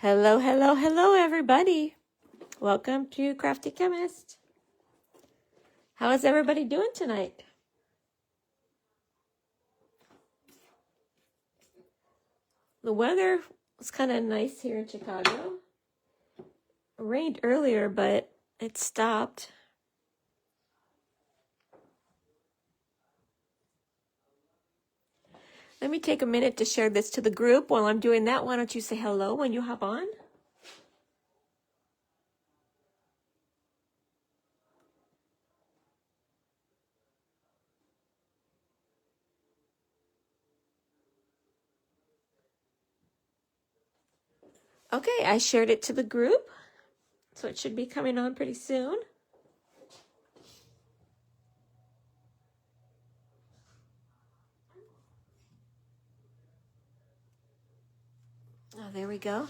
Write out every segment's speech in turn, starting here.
Hello, hello, hello, everybody. Welcome to Crafty Chemist. How is everybody doing tonight? The weather was kind of nice here in Chicago. It rained earlier, but it stopped. Let me take a minute to share this to the group. While I'm doing that, why don't you say hello when you hop on? Okay, I shared it to the group, so it should be coming on pretty soon. Oh, there we go.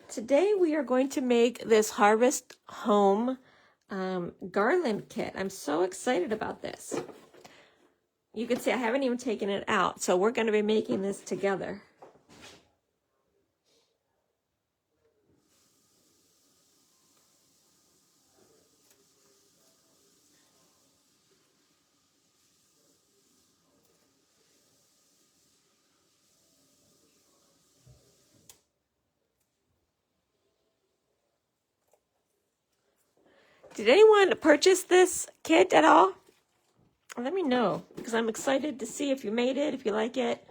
Today we are going to make this Harvest Home Garland kit. I'm so excited about this. You can see I haven't even taken it out, so we're going to be making this together. Did anyone purchase this kit at all? Let me know, because I'm excited to see if you made it, if you like it.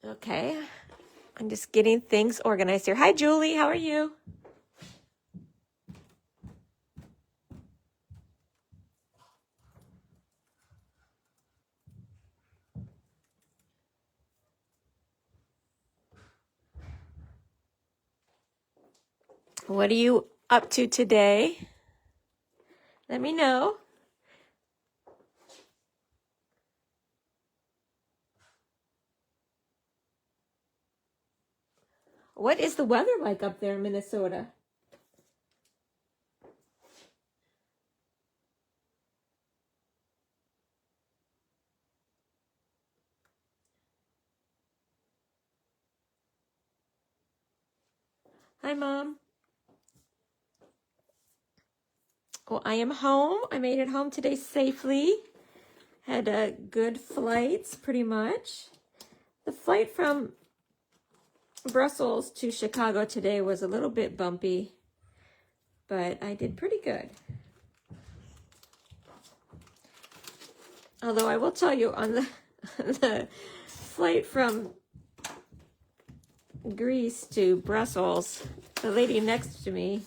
Okay, I'm just getting things organized here. Hi, Julie, how are you? What are you up to today? Let me know. What is the weather like up there in Minnesota? Hi, Mom. Well, I am home. I made it home today safely. Had good flights, pretty much. The flight from Brussels to Chicago today was a little bit bumpy, but I did pretty good. Although I will tell you, on the flight from Greece to Brussels, the lady next to me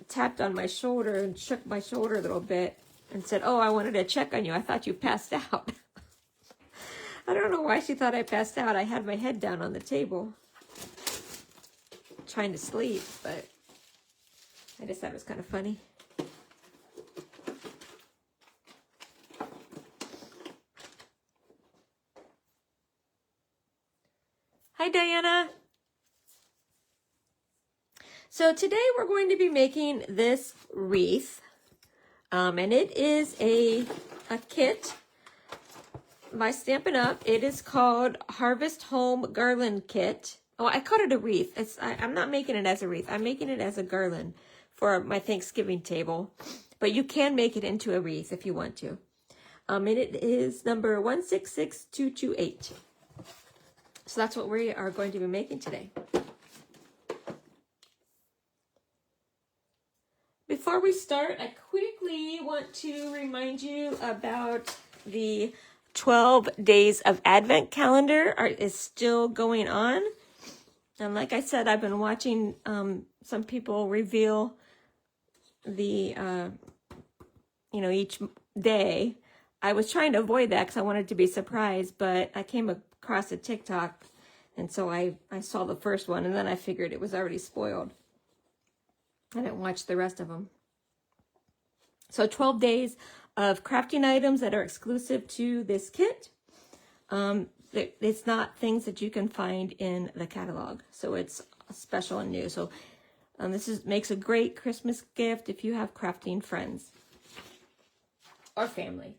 tapped on my shoulder and shook my shoulder a little bit and said, "Oh, I wanted to check on you. I thought you passed out." I don't know why she thought I passed out. I had my head down on the table trying to sleep, but I just thought it was kind of funny. Hi, Diana. So today we're going to be making this wreath, and it is a kit by Stampin' Up. It is called Harvest Home Garland Kit. Oh, I called it a wreath. I'm not making it as a wreath. I'm making it as a garland for my Thanksgiving table, but you can make it into a wreath if you want to. And it is number 166228. So that's what we are going to be making today. Before we start, I quickly want to remind you about the 12 Days of Advent calendar is still going on. And like I said, I've been watching some people reveal the, each day. I was trying to avoid that because I wanted to be surprised, but I came across a TikTok, and so I saw the first one, and then I figured it was already spoiled. I didn't watch the rest of them. So 12 days of crafting items that are exclusive to this kit. It's not things that you can find in the catalog, so it's special and new. So this makes a great Christmas gift if you have crafting friends or family.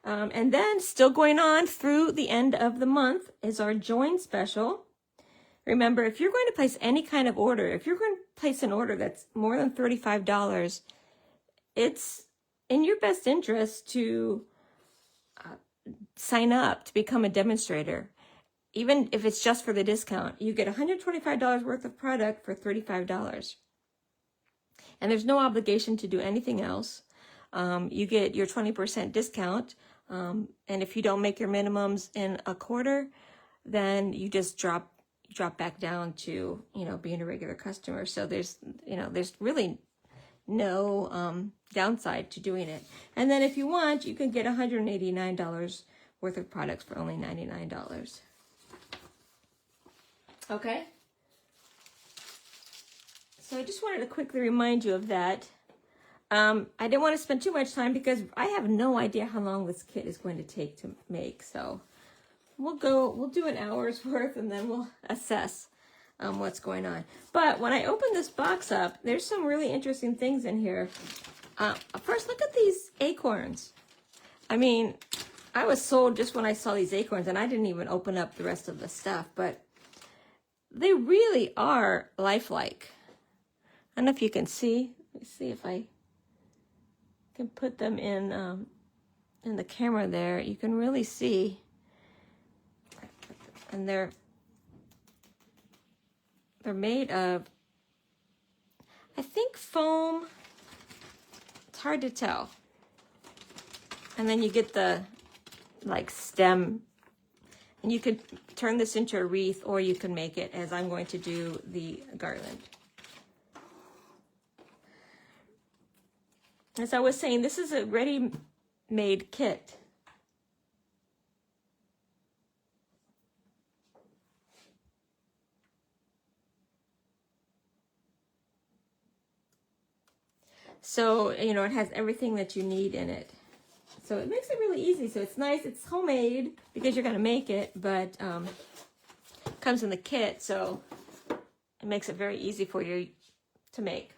And then still going on through the end of the month is our join special. Remember, if you're going to place any kind of order, if you're going to place an order that's more than $35, it's in your best interest to sign up to become a demonstrator. Even if it's just for the discount, you get $125 worth of product for $35. And there's no obligation to do anything else. You get your 20% discount. And if you don't make your minimums in a quarter, then you just drop back down to, being a regular customer. So there's really no downside to doing it. And then if you want, you can get $189 worth of products for only $99. Okay. So I just wanted to quickly remind you of that. I didn't want to spend too much time because I have no idea how long this kit is going to take to make. So we'll do an hour's worth and then we'll assess what's going on. But when I open this box up, there's some really interesting things in here. First, look at these acorns. I mean, I was sold just when I saw these acorns, and I didn't even open up the rest of the stuff, but they really are lifelike. I don't know if you can see. Let me see if I can put them in the camera there. You can really see. And they're made of, I think, foam. It's hard to tell. And then you get the stem, and you could turn this into a wreath, or you can make it as I'm going to do the garland. As I was saying, this is a ready-made kit. So, it has everything that you need in it. So it makes it really easy. So it's nice. It's homemade because you're going to make it, but it comes in the kit. So it makes it very easy for you to make.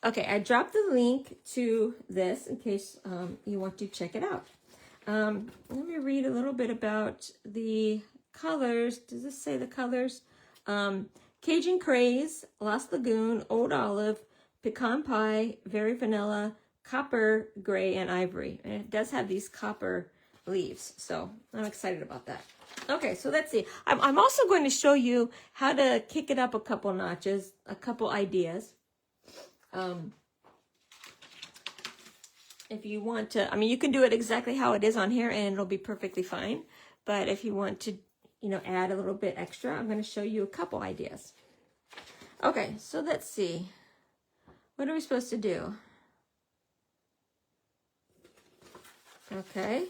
Okay, I dropped the link to this in case you want to check it out. Let me read a little bit about the colors. Does this say the colors? Cajun Craze, Lost Lagoon, Old Olive, Pecan Pie, Very Vanilla, Copper, Gray, and Ivory. And it does have these copper leaves, so I'm excited about that. Okay, so let's see. I'm also going to show you how to kick it up a couple notches, a couple ideas. If you want to, you can do it exactly how it is on here and it'll be perfectly fine. But if you want to, add a little bit extra, I'm going to show you a couple ideas. Okay, so let's see. What are we supposed to do? Okay.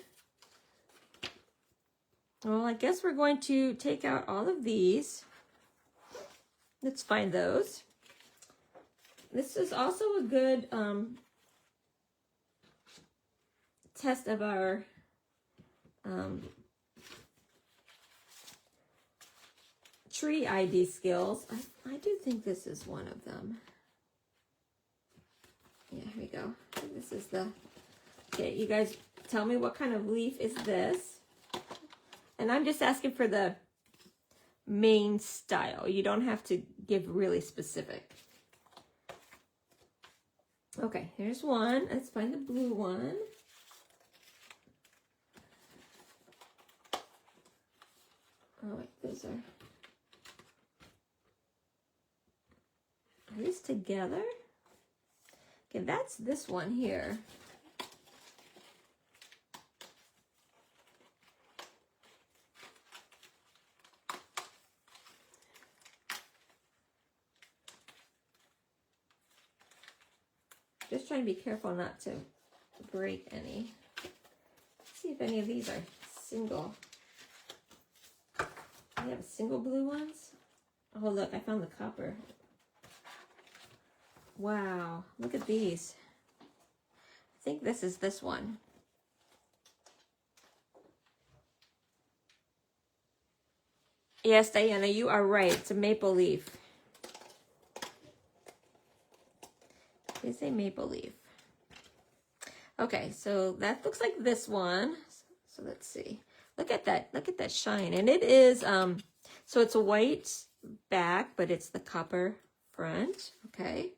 Well, I guess we're going to take out all of these. Let's find those. This is also a good test of our tree ID skills. I do think this is one of them. Yeah, here we go. This is the, okay, you guys tell me what kind of leaf is this. And I'm just asking for the main style. You don't have to give really specific. Okay, here's one. Let's find the blue one. Oh, wait, those are these together? Okay, that's this one here. Just trying to be careful not to break any. Let's see if any of these are single. We have single blue ones. Oh, look, I found the copper. Wow, look at these. I think this is this one. Yes, Diana, you are right. It's a maple leaf. It's a maple leaf. Okay, so that looks like this one. So let's see. Look at that. Look at that shine. And it is, so it's a white back, but it's the copper front. Okay.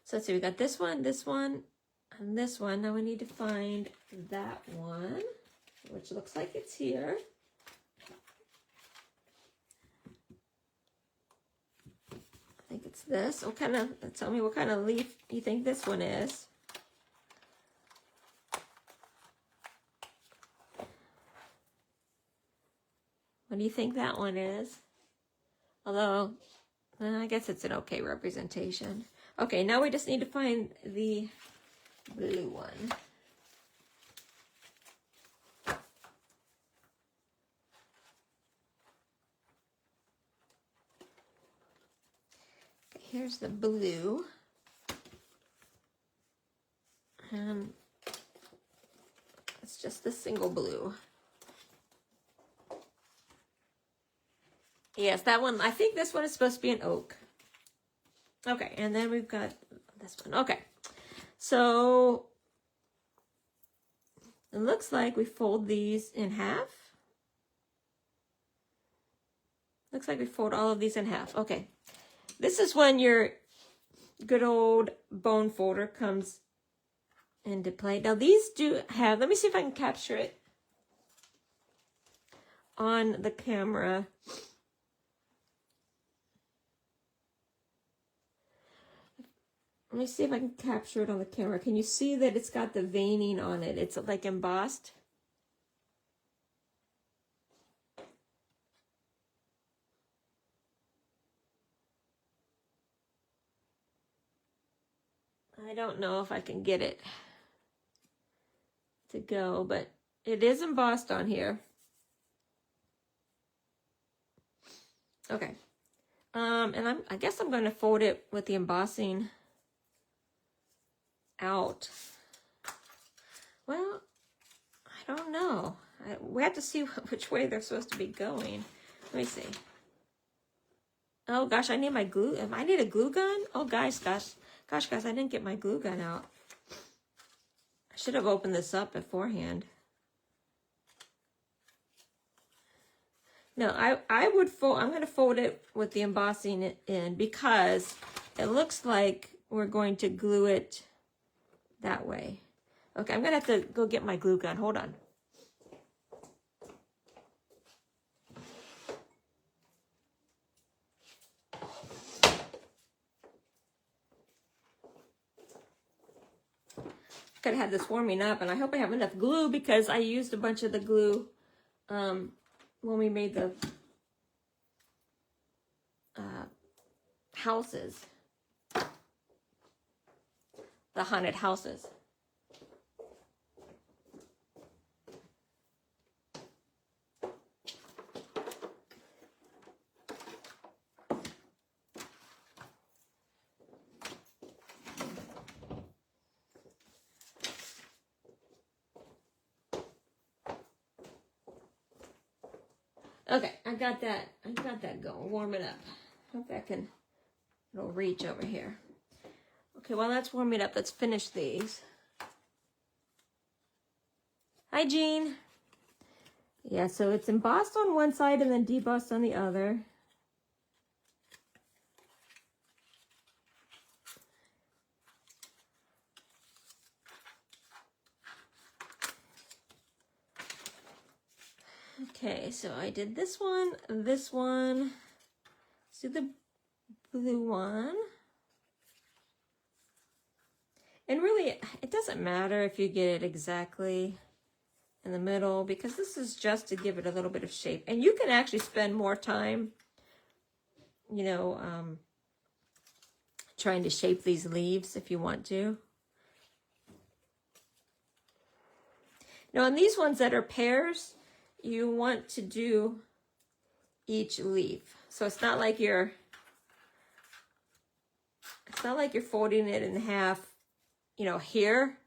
So let's see. We got this one, and this one. Now we need to find that one, which looks like it's here. I think it's this. What kind of, tell me what kind of leaf you think this one is. What do you think that one is? Although, I guess it's an okay representation. Okay, now we just need to find the blue one. Okay, here's the blue. And it's just the single blue. Yes, that one, I think this one is supposed to be an oak. Okay, and then we've got this one. Okay, so it looks like we fold these in half. Looks like we fold all of these in half. Okay, this is when your good old bone folder comes into play. Now these do have, let me see if I can capture it on the camera. Let me see if I can capture it on the camera. Can you see that it's got the veining on it? It's like embossed. I don't know if I can get it to go, but it is embossed on here. Okay. And I guess I'm going to fold it with the embossing out. Well, I don't know. We have to see which way they're supposed to be going. Let me see. Oh gosh, I need my glue. I need a glue gun. Oh guys, guys, I didn't get my glue gun out. I should have opened this up beforehand. No, I would fold. I'm going to fold it with the embossing in because it looks like we're going to glue it that way. Okay, I'm going to have to go get my glue gun. Hold on. Could have had this warming up, and I hope I have enough glue because I used a bunch of the glue when we made the houses. The haunted houses. Okay, I got that going. Warm it up. Hope it'll reach over here. Okay, while that's warming up, let's finish these. Hi, Jean. Yeah, so it's embossed on one side and then debossed on the other. Okay, so I did this one. Let's do the blue one. And really, it doesn't matter if you get it exactly in the middle because this is just to give it a little bit of shape. And you can actually spend more time, you know, trying to shape these leaves if you want to. Now, on these ones that are pears, you want to do each leaf. So it's not like you're folding it in half, you know, here.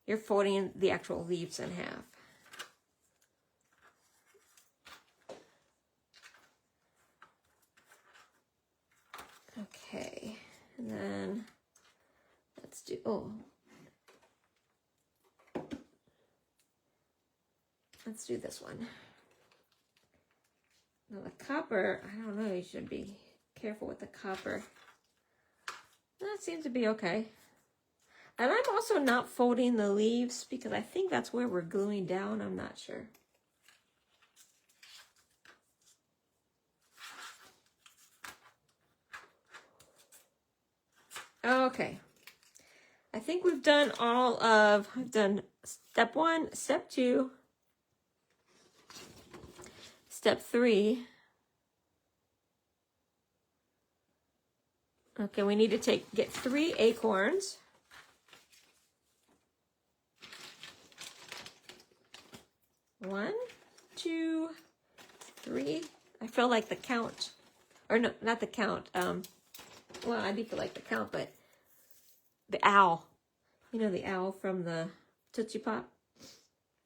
You're folding the actual leaves in half. Okay, and then let's do, let's do this one. Now the copper, I don't know, you should be careful with the copper. That seems to be okay. And I'm also not folding the leaves because I think that's where we're gluing down. I'm not sure. Okay. I think we've done I've done step 1, step 2, step 3. Okay, we need to get 3 acorns. One, 2, 3. I feel like the count, or no, not the count. Well, I do feel like the count, but the owl. You know, the owl from the Tootsie Pop.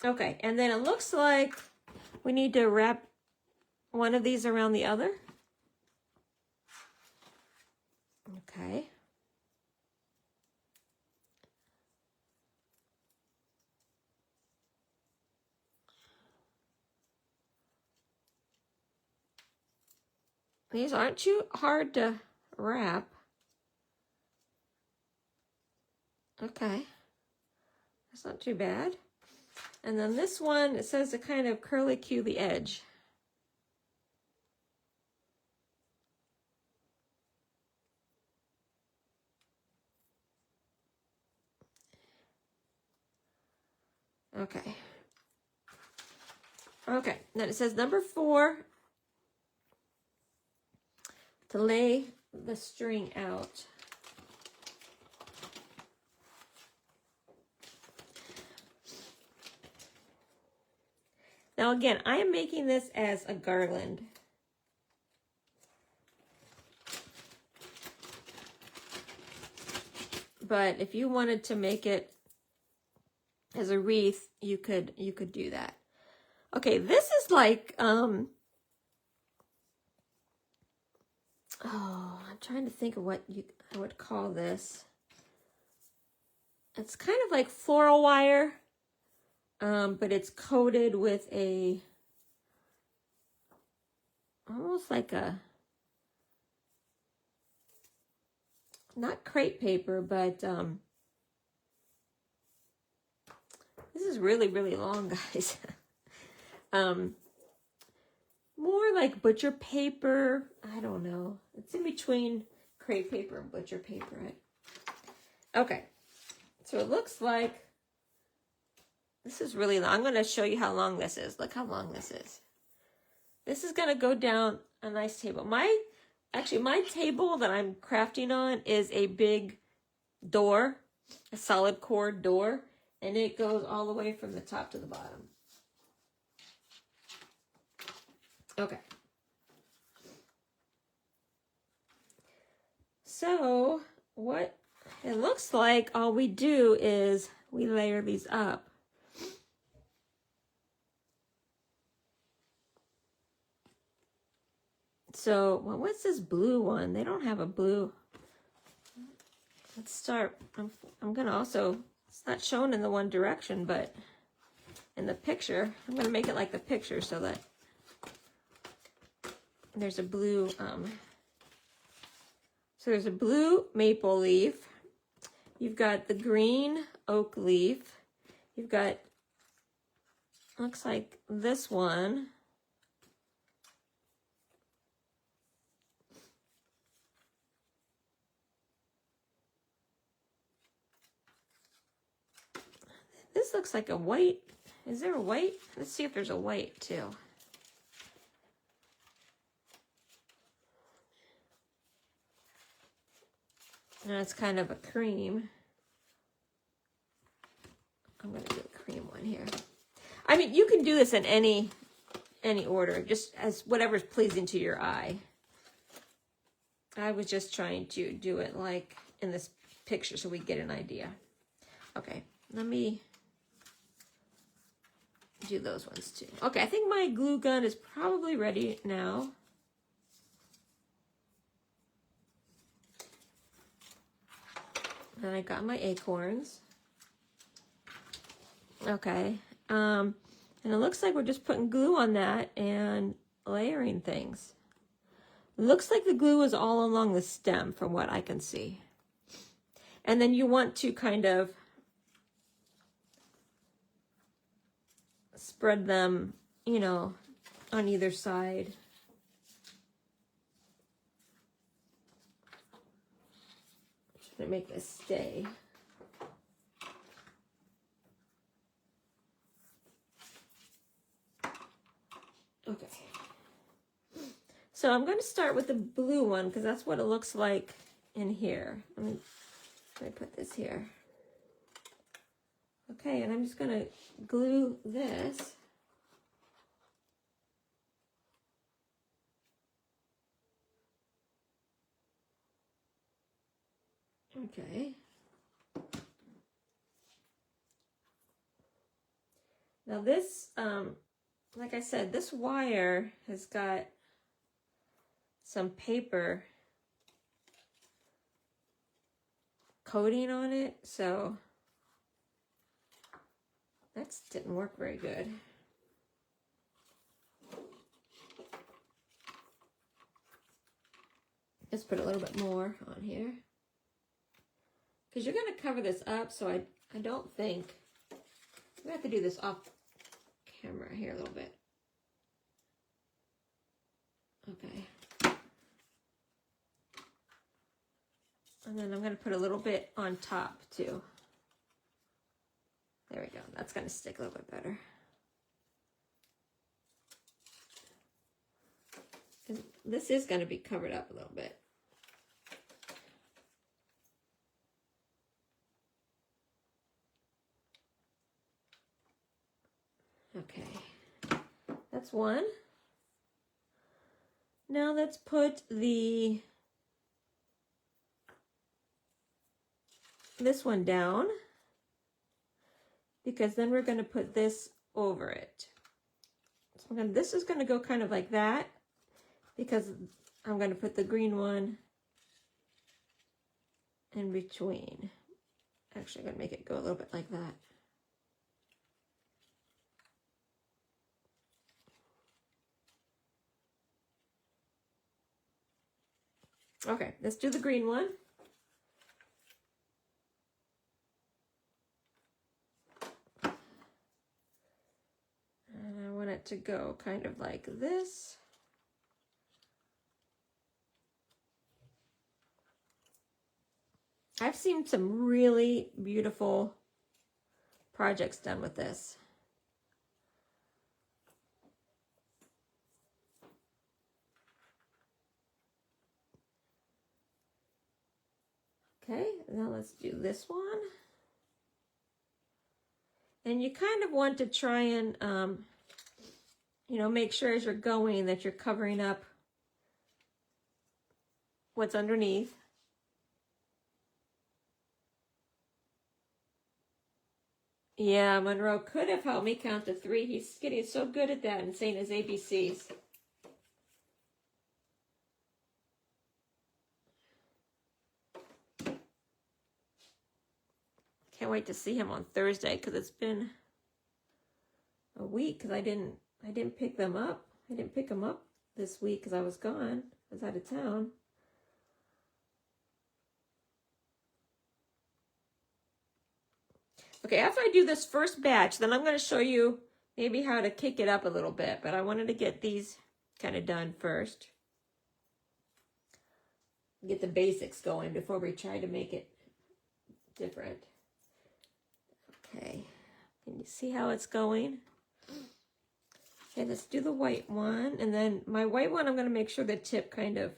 Okay, and then it looks like we need to wrap one of these around the other. Okay. These aren't too hard to wrap. Okay. That's not too bad. And then this one, it says to kind of curly cue the edge. Okay. Okay, then it says number 4, to lay the string out. Now again, I am making this as a garland. But if you wanted to make it as a wreath, you could do that. Okay, this is like I'm trying to think of what I would call this. It's kind of like floral wire, but it's coated with almost like not crepe paper, but this is really, really long, guys. More like butcher paper. I don't know. It's in between crepe paper and butcher paper, right? Okay. So it looks like this is really long. I'm going to show you how long this is. Look how long this is. This is going to go down a nice table. Actually, my table that I'm crafting on is a big door, a solid cord door, and it goes all the way from the top to the bottom. Okay. So what it looks like, all we do is we layer these up. So, well, what's this blue one? They don't have a blue. Let's start. I'm going to also, it's not shown in the one direction, but in the picture, I'm going to make it like the picture so that there's a blue, so there's a blue maple leaf. You've got the green oak leaf. You've got, looks like this one. This looks like a white. Is there a white? Let's see if there's a white too. And it's kind of a cream. I'm going to do a cream one here. I mean, you can do this in any any order, just as whatever's pleasing to your eye. I was just trying to do it like in this picture so we get an idea. Okay, let me do those ones too. Okay, I think my glue gun is probably ready now. And I got my acorns. Okay, and it looks like we're just putting glue on that and layering things. Looks like the glue is all along the stem from what I can see. And then you want to kind of spread them, you know, on either side. Just gonna make this stay. Okay. So I'm going to start with the blue one because that's what it looks like in here. Let me put this here. Okay, and I'm just going to glue this. Okay. Now this, like I said, this wire has got some paper coating on it, so that didn't work very good. Just put a little bit more on here. Because you're going to cover this up, so I don't think, we have to do this off camera here a little bit. Okay. And then I'm going to put a little bit on top too. There we go. That's going to stick a little bit better. And this is going to be covered up a little bit. Okay. That's one. Now let's put this one down, because then we're going to put this over it. So this is going to go kind of like that, because I'm going to put the green one in between. Actually, I'm going to make it go a little bit like that. Okay, let's do the green one. And I want it to go kind of like this. I've seen some really beautiful projects done with this. Okay, now let's do this one. And you kind of want to try and, you know, make sure as you're going that you're covering up what's underneath. Yeah, Monroe could have helped me count to 3. He's getting so good at that and saying his ABCs. Can't wait to see him on Thursday, because it's been a week because I didn't pick them up. I didn't pick them up this week because I was gone. I was out of town. Okay, after I do this first batch, then I'm going to show you maybe how to kick it up a little bit, but I wanted to get these kind of done first. Get the basics going before we try to make it different. Okay, can you see how it's going? Okay, let's do the white one. And then my white one, I'm going to make sure the tip kind of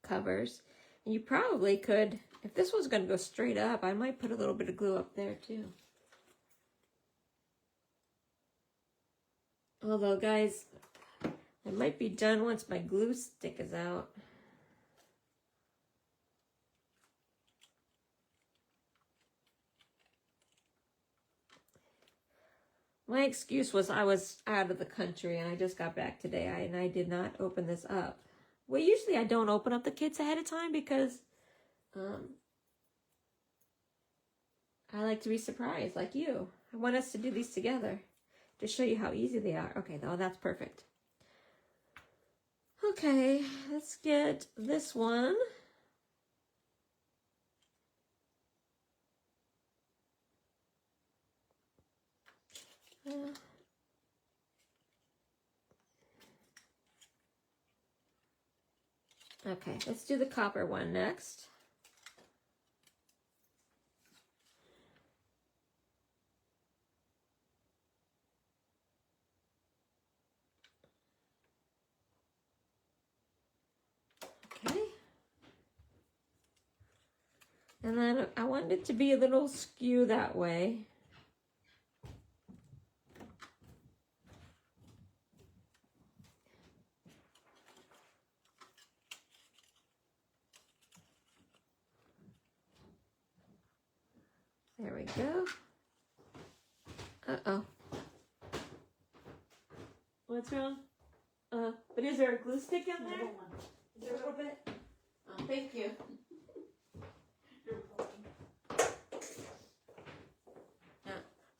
covers. And you probably could, if this was going to go straight up, I might put a little bit of glue up there too. Although, guys, it might be done once my glue stick is out. My excuse was I was out of the country and I just got back today and I did not open this up. Well, usually I don't open up the kits ahead of time because I like to be surprised like you. I want us to do these together to show you how easy they are. Okay, oh, that's perfect. Okay, let's get this one. Okay, let's do the copper one next. Okay. And then I want it to be a little skew that way. There we go. Uh-oh. What's wrong? But is there a glue stick in there? Is there a little bit? Oh, thank you.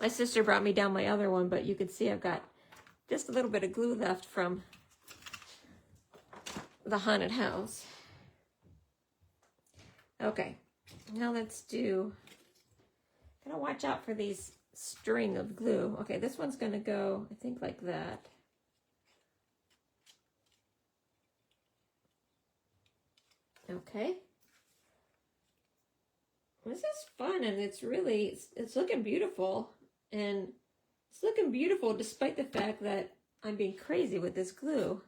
My sister brought me down my other one, but you can see I've got just a little bit of glue left from the haunted house. Okay, now let's do, gotta watch out for these string of glue. Okay, this one's gonna go, I think, like that. Okay. This is fun, and it's really, it's looking beautiful. And it's looking beautiful despite the fact that I'm being crazy with this glue.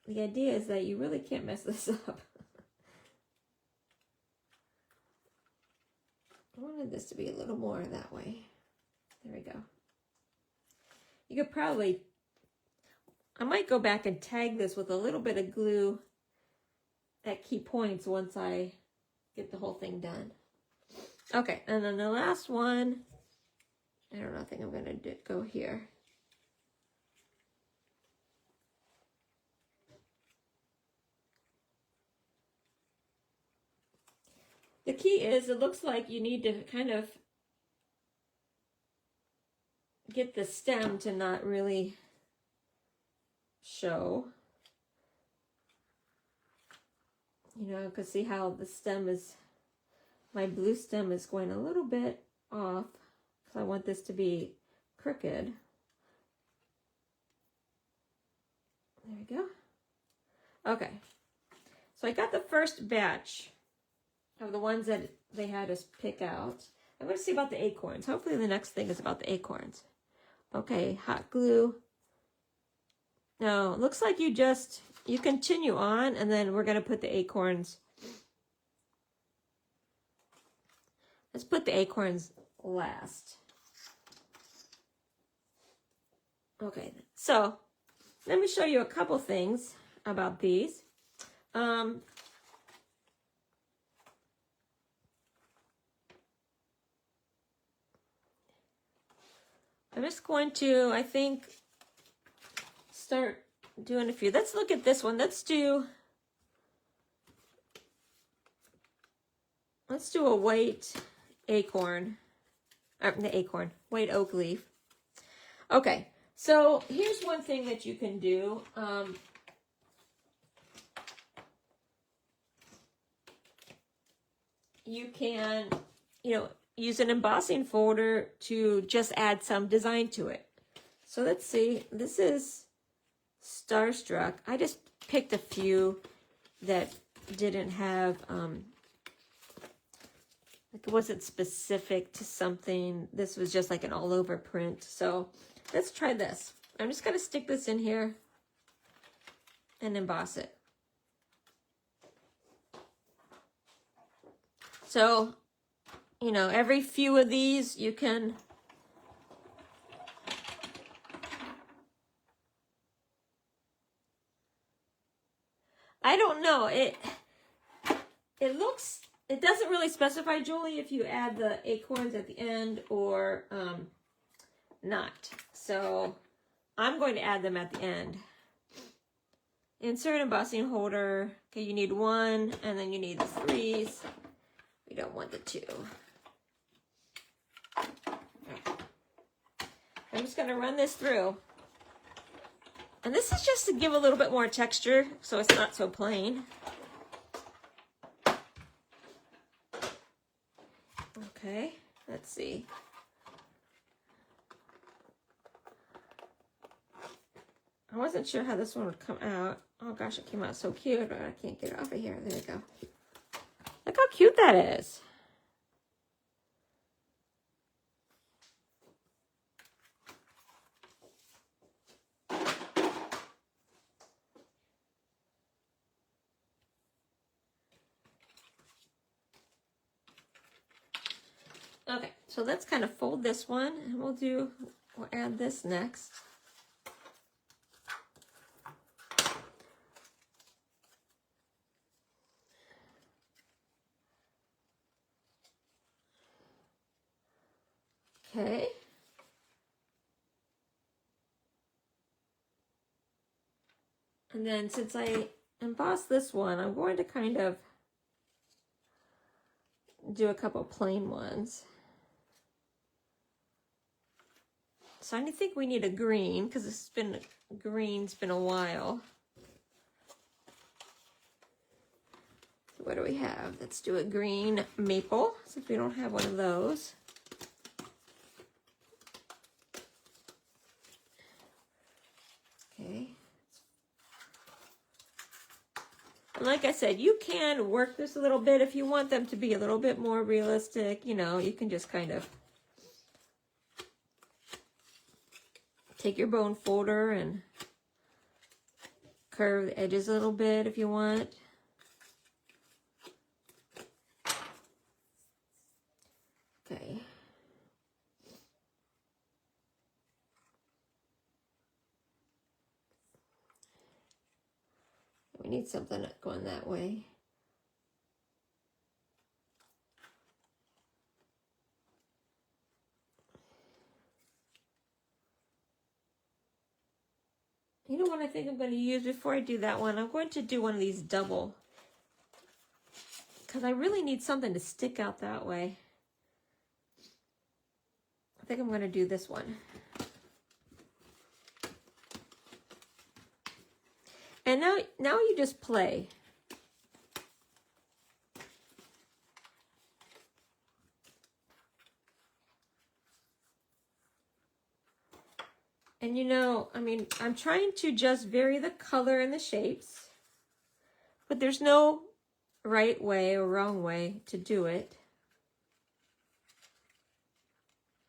The idea is that you really can't mess this up. I wanted this to be a little more that way. There we go. You could probably, I might go back and tag this with a little bit of glue at key points once I get the whole thing done. Okay, and then the last one, I don't know, I think I'm gonna go here. The key is, it looks like you need to kind of get the stem to not really show. You know, because see how the stem is, my blue stem is going a little bit off, because I want this to be crooked. There we go. Okay, so I got the first batch of the ones that they had us pick out. I'm going to see about the acorns. Hopefully the next thing is about the acorns. Okay, hot glue. No, it looks like you continue on, and then we're going to put the acorns. Let's put the acorns last. Okay, so let me show you a couple things about these. I'm just going to, I think, start doing a few. Let's look at this one. Let's do a white acorn, white oak leaf. Okay, so here's one thing that you can do. You can, use an embossing folder to just add some design to it. So let's see, this is Starstruck. I just picked a few that didn't have, like it wasn't specific to something. This was just like an all over print. So let's try this. I'm just gonna stick this in here and emboss it. So, every few of these you can I don't know. It looks, it doesn't really specify, Julie, if you add the acorns at the end or not. So I'm going to add them at the end. Insert embossing holder. Okay, you need 1, and then you need the 3s. We don't want the 2. I'm just going to run this through. And this is just to give a little bit more texture, so it's not so plain. Okay, let's see. I wasn't sure how this one would come out. Oh gosh, it came out so cute, but I can't get it off of here. There we go. Look how cute that is. Okay, so let's kind of fold this one, and we'll add this next. Okay. And then since I embossed this one, I'm going to kind of do a couple plain ones. So I think we need a green, because it's been green's been a while. So what do we have? Let's do a green maple, since we don't have one of those. Okay. And like I said, you can work this a little bit if you want them to be a little bit more realistic. You know, you can just kind of take your bone folder and curve the edges a little bit if you want. Okay. We need something going that way. You know what I think I'm going to use before I do that one? I'm going to do one of these double, because I really need something to stick out that way. I think I'm going to do this one. And now you just play. And you know, I mean, I'm trying to just vary the color and the shapes, but there's no right way or wrong way to do it.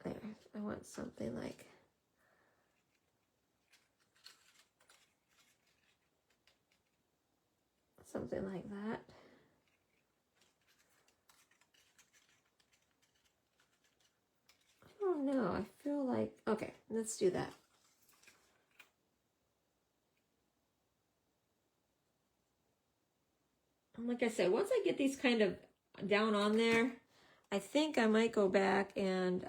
There, I want something like, something like that. Oh no, I feel like, okay, let's do that. And like I said, once I get these kind of down on there, I think I might go back and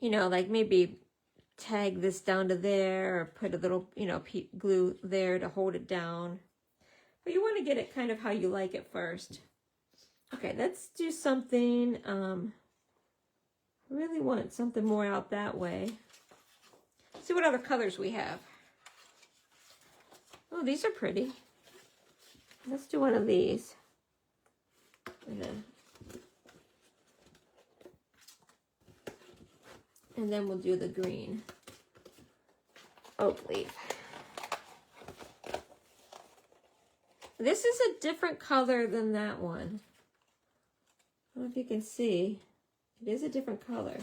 you know, like maybe tag this down to there, or put a little, you know, glue there to hold it down. But you want to get it kind of how you like it first. Okay, let's do something, I really want something more out that way. See what other colors we have. Oh, these are pretty. Let's do one of these. And then we'll do the green oak leaf. This is a different color than that one. I don't know if you can see. It is a different color.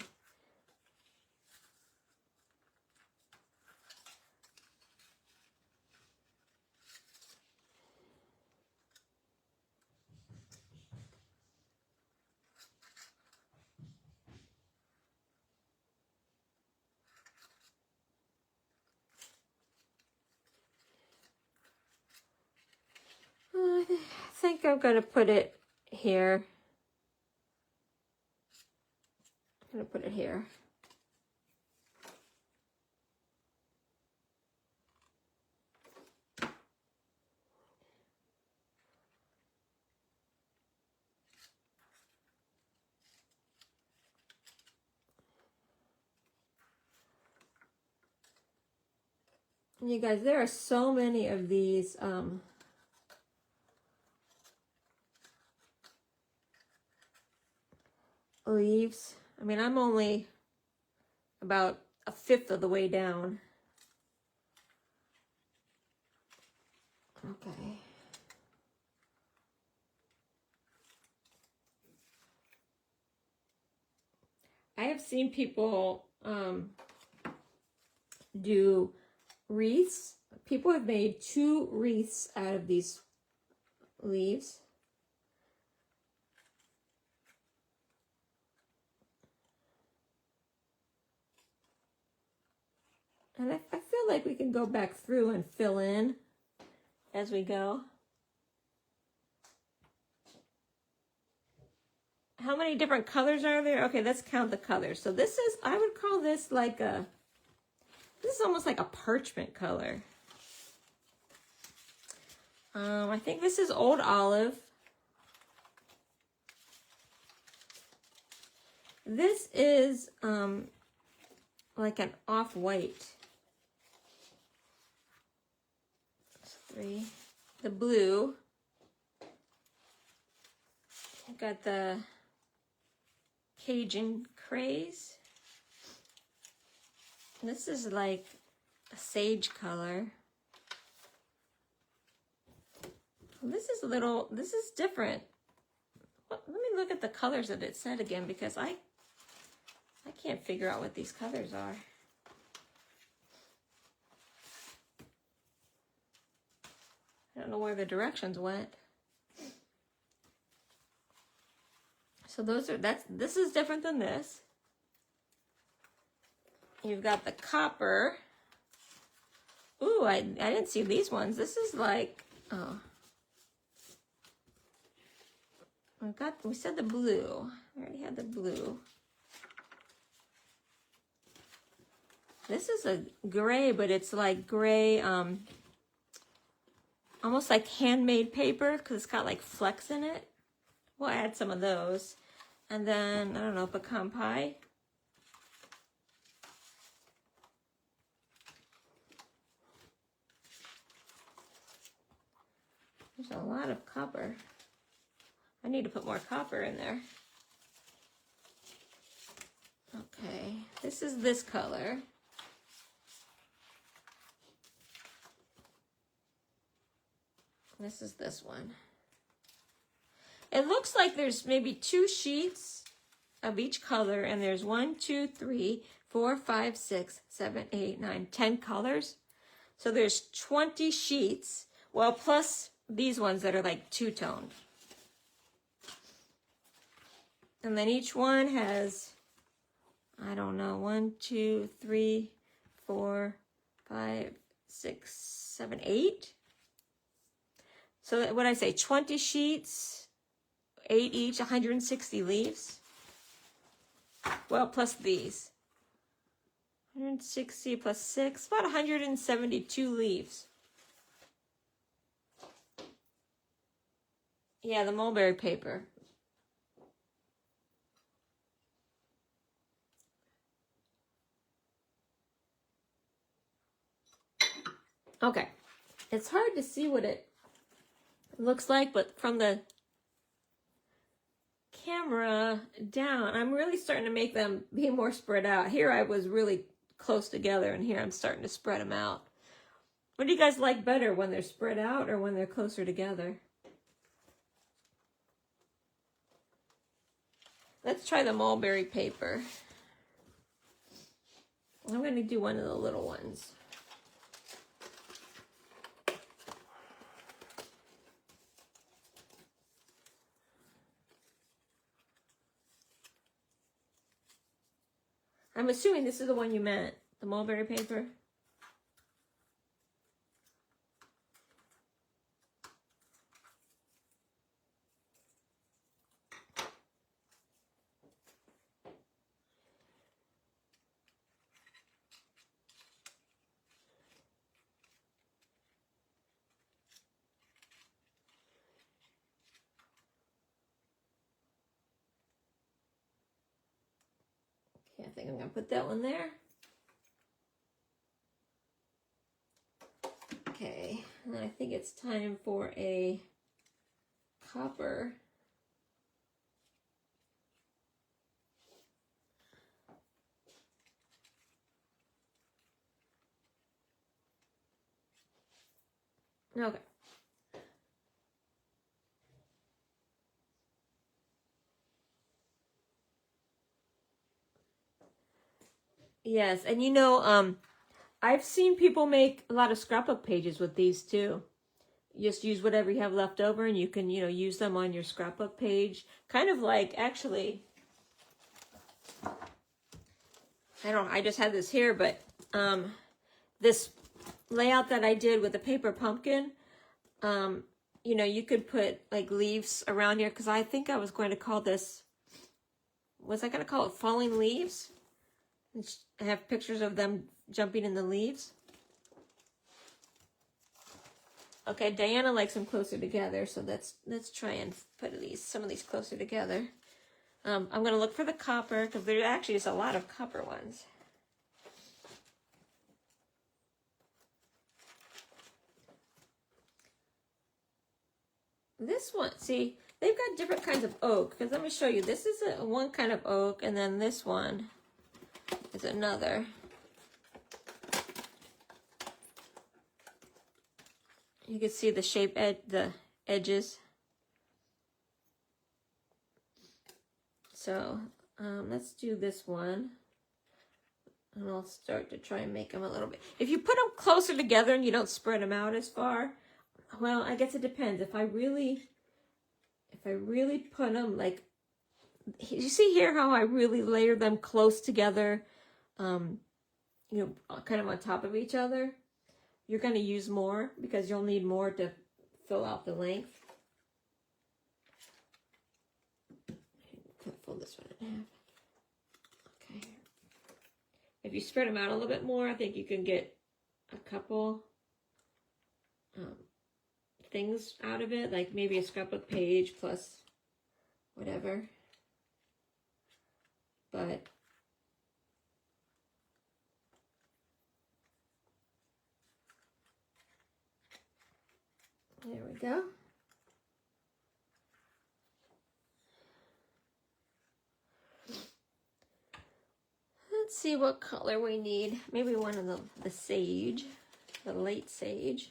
think I'm going to put it here. I'm going to put it here. And you guys, there are so many of these leaves. I mean, I'm only about a fifth of the way down. Okay. I have seen people do wreaths. People have made 2 wreaths out of these leaves. And I feel like we can go back through and fill in as we go. How many different colors are there? Okay, let's count the colors. So this is, I would call this like a, this is almost like a parchment color. I think this is Old Olive. This is like an off-white. 3. The blue. I've got the Cajun Craze. This is like a sage color. This is a little, this is different. Let me look at the colors that it said again, because I can't figure out what these colors are. I don't know where the directions went. So those are, this is different than this. You've got the copper. Ooh, I didn't see these ones. This is like, oh. We said the blue. I already had the blue. This is a gray, but it's like gray, almost like handmade paper, because it's got like flecks in it. We'll add some of those. And then, I don't know, pecan pie. There's a lot of copper. I need to put more copper in there. Okay, this is this color. This is this one. It looks like there's maybe 2 sheets of each color, and there's 1, 2, 3, 4, 5, 6, 7, 8, 9, 10 colors. So there's 20 sheets, well, plus these ones that are like 2-toned. And then each one has, I don't know, 1, 2, 3, 4, 5, 6, 7, 8. So what did I say, 20 sheets, 8 each, 160 leaves. Well, plus these. 160 plus 6, about 172 leaves. Yeah, the mulberry paper. Okay, it's hard to see what it looks like, but from the camera down, I'm really starting to make them be more spread out. Here I was really close together, and here I'm starting to spread them out. What do you guys like better, when they're spread out or when they're closer together? Let's try the mulberry paper. I'm going to do one of the little ones. I'm assuming this is the one you meant, the mulberry paper. think I'm gonna put that one there. Okay, and I think it's time for a copper. Okay. Yes, and you know, I've seen people make a lot of scrapbook pages with these too. You just use whatever you have left over and you can, you know, use them on your scrapbook page. Kind of like, actually, I just had this here, but this layout that I did with the paper pumpkin, you know, you could put like leaves around here, because I think I was going to call this, was I going to call it Falling Leaves? I have pictures of them jumping in the leaves. Okay, Diana likes them closer together, so let's try and put some of these closer together. I'm going to look for the copper, because there actually is a lot of copper ones. This one, see, they've got different kinds of oak, because let me show you. This is one kind of oak, and then this one is another. You can see the shape, the edges. So let's do this one. And I'll start to try and make them a little bit. If you put them closer together and you don't spread them out as far, well, I guess it depends. If I really put them like, you see here how I really layer them close together, you know, kind of on top of each other. You're going to use more because you'll need more to fill out the length. Fold this one in half. Okay. If you spread them out a little bit more, I think you can get a couple things out of it, like maybe a scrapbook page plus whatever. But there we go. Let's see what color we need. Maybe one of the sage, the late sage.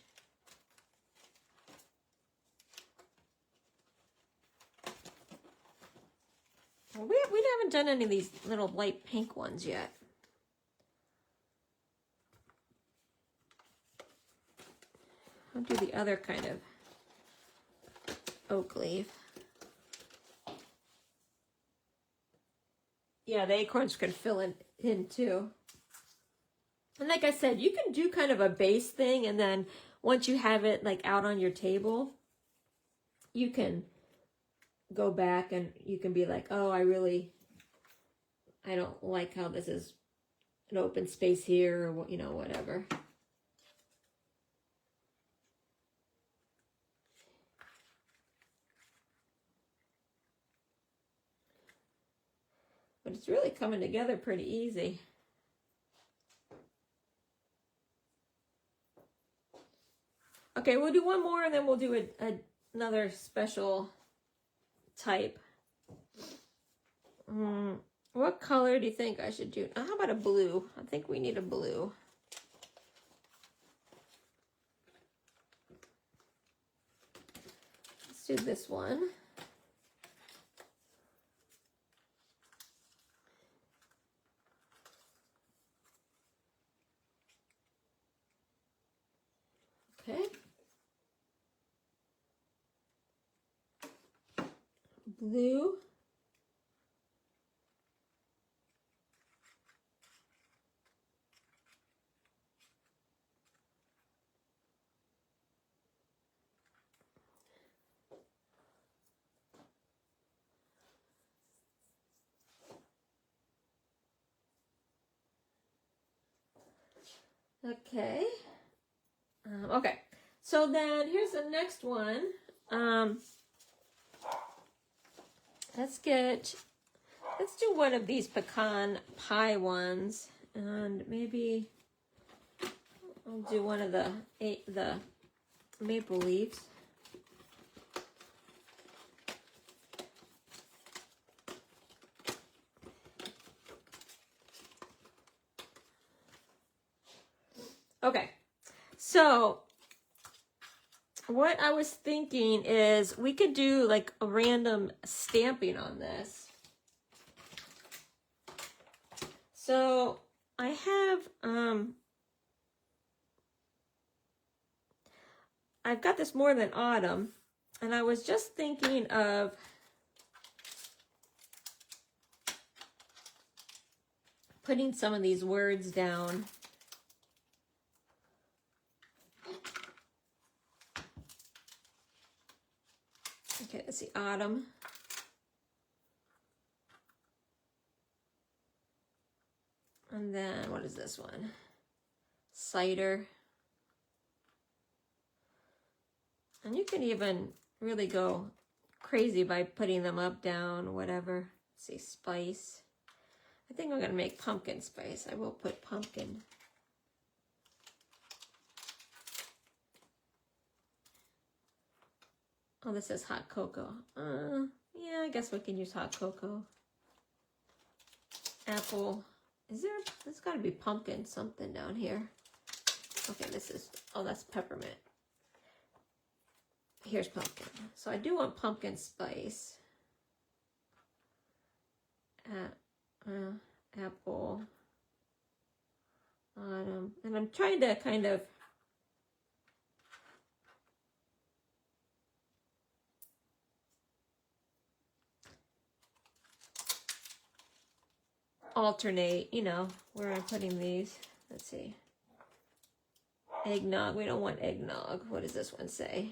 We haven't done any of these little light pink ones yet. I'll do the other kind of oak leaf. Yeah, the acorns could fill in too. And like I said, you can do kind of a base thing, and then once you have it like out on your table, you can go back and you can be like, oh, I don't like how this is an open space here, or you know, whatever. But it's really coming together pretty easy. Okay, we'll do one more and then we'll do another special type. What color do you think I should do? How about a blue? I think we need a blue. Let's do this one. Okay. Blue. Okay. Okay. So then here's the next one. Let's get Let's do one of these pecan pie ones, and maybe I'll do one of the maple leaves. Okay, so what I was thinking is we could do like a random stamping on this. So I have, I've got this More Than Autumn, and I was just thinking of putting some of these words down. Okay, let's see, autumn. And then, what is this one? Cider. And you can even really go crazy by putting them up, down, whatever. Let's see, spice. I think I'm going to make pumpkin spice. I will put pumpkin. Oh, this is hot cocoa. Yeah, I guess we can use hot cocoa. Apple. Is there? There's got to be pumpkin something down here. Okay, this is, oh, that's peppermint. Here's pumpkin. So I do want pumpkin spice. Apple. Autumn. And I'm trying to kind of alternate, you know, where I'm putting these. Let's see. Eggnog. We don't want eggnog. What does this one say?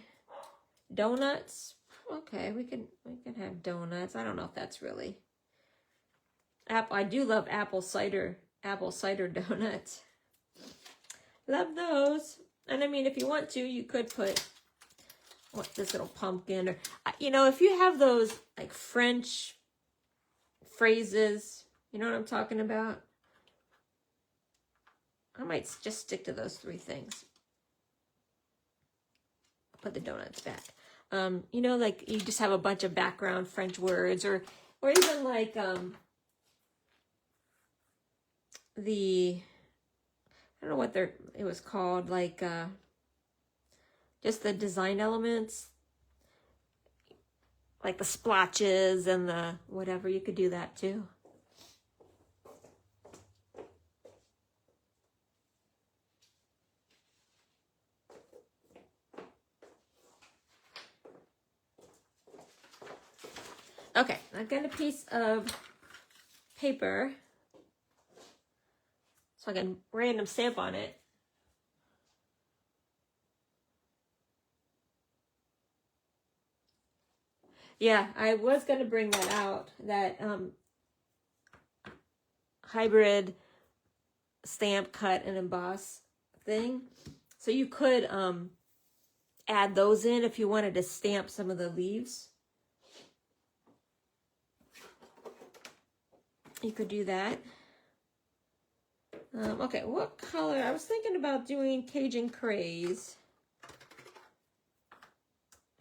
Donuts. Okay, we can have donuts. I don't know if that's really apple. I do love apple cider donuts. Love those. And I mean, if you want to, you could put this little pumpkin, or you know, if you have those like French phrases, you know what I'm talking about? I might just stick to those three things. I'll put the donuts back. You know, like you just have a bunch of background French words, or even like I don't know what it was called, like just the design elements, like the splotches and the whatever. You could do that too. Okay, I've got a piece of paper, so I can random stamp on it. Yeah, I was going to bring that out, that hybrid stamp, cut, and emboss thing. So you could add those in if you wanted to stamp some of the leaves. You could do that. Okay, what color? I was thinking about doing Cajun Craze.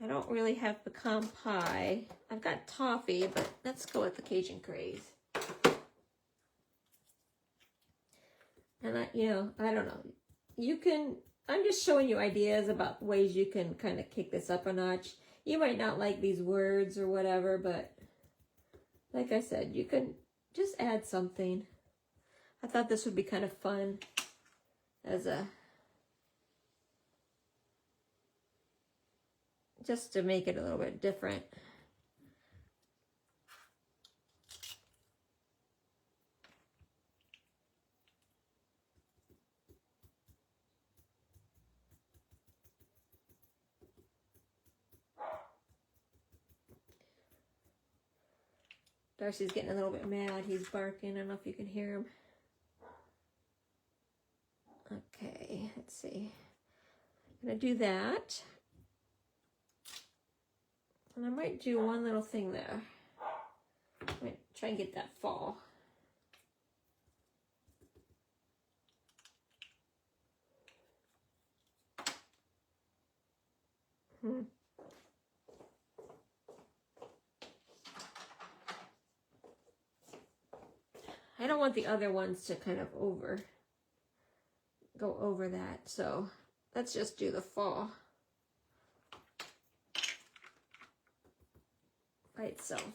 I don't really have pecan pie. I've got toffee, but let's go with the Cajun Craze. And I don't know. You can, I'm just showing you ideas about ways you can kind of kick this up a notch. You might not like these words or whatever, but like I said, you can just add something. I thought this would be kind of fun as just to make it a little bit different. Darcy's getting a little bit mad. He's barking. I don't know if you can hear him. Okay, let's see. I'm going to do that. And I might do one little thing there. Wait, try and get that fall. I don't want the other ones to kind of go over that, so let's just do the fall by itself.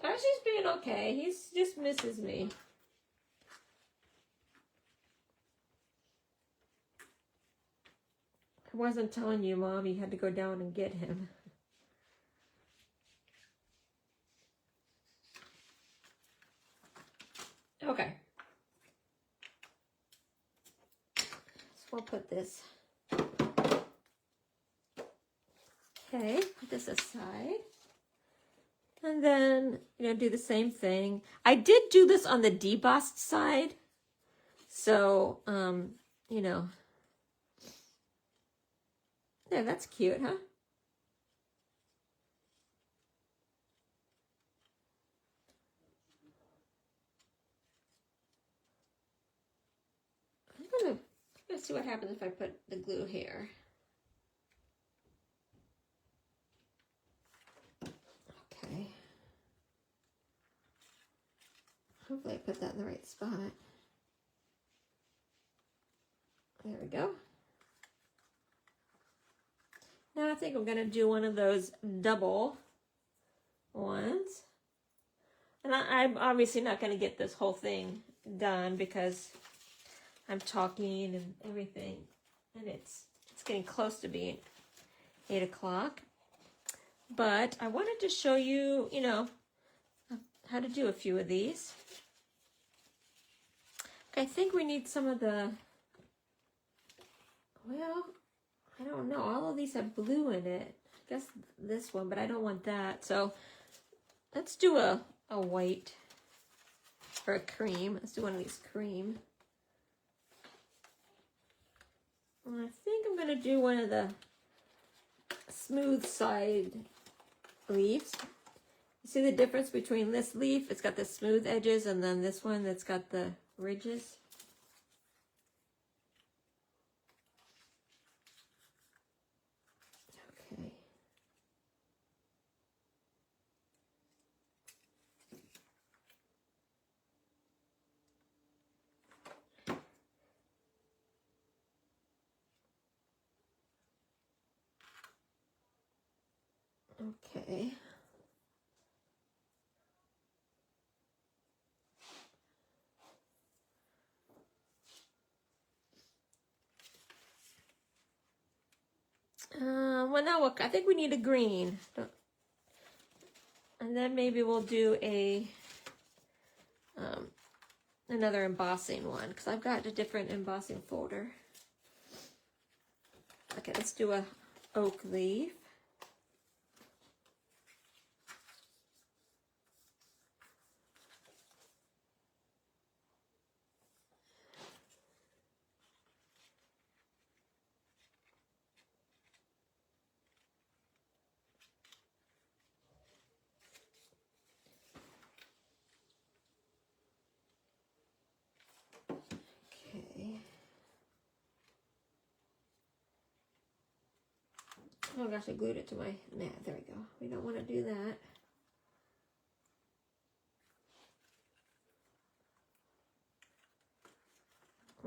Archie's being okay. He just misses me. I wasn't telling you, Mom, you had to go down and get him. Okay. So we'll put this. Okay, put this aside. And then, do the same thing. I did do this on the debossed side. So, yeah, that's cute, huh? I'm gonna see what happens if I put the glue here. Okay. Hopefully I put that in the right spot. There we go. Now I think I'm going to do one of those double ones. And I'm obviously not going to get this whole thing done because I'm talking and everything. And it's getting close to being 8 o'clock. But I wanted to show you, how to do a few of these. Okay, I think we need some of the, well, I don't know. All of these have blue in it. I guess this one, but I don't want that. So let's do a white or a cream. Let's do one of these cream. And I think I'm going to do one of the smooth side leaves. You see the difference between this leaf? It's got the smooth edges, and then this one that's got the ridges. Okay. Okay. Well, now look, I think we need a green. And then maybe we'll do a another embossing one, because I've got a different embossing folder. Okay, let's do a oak leaf. Oh gosh, I glued it to my mat. There we go. We don't want to do that.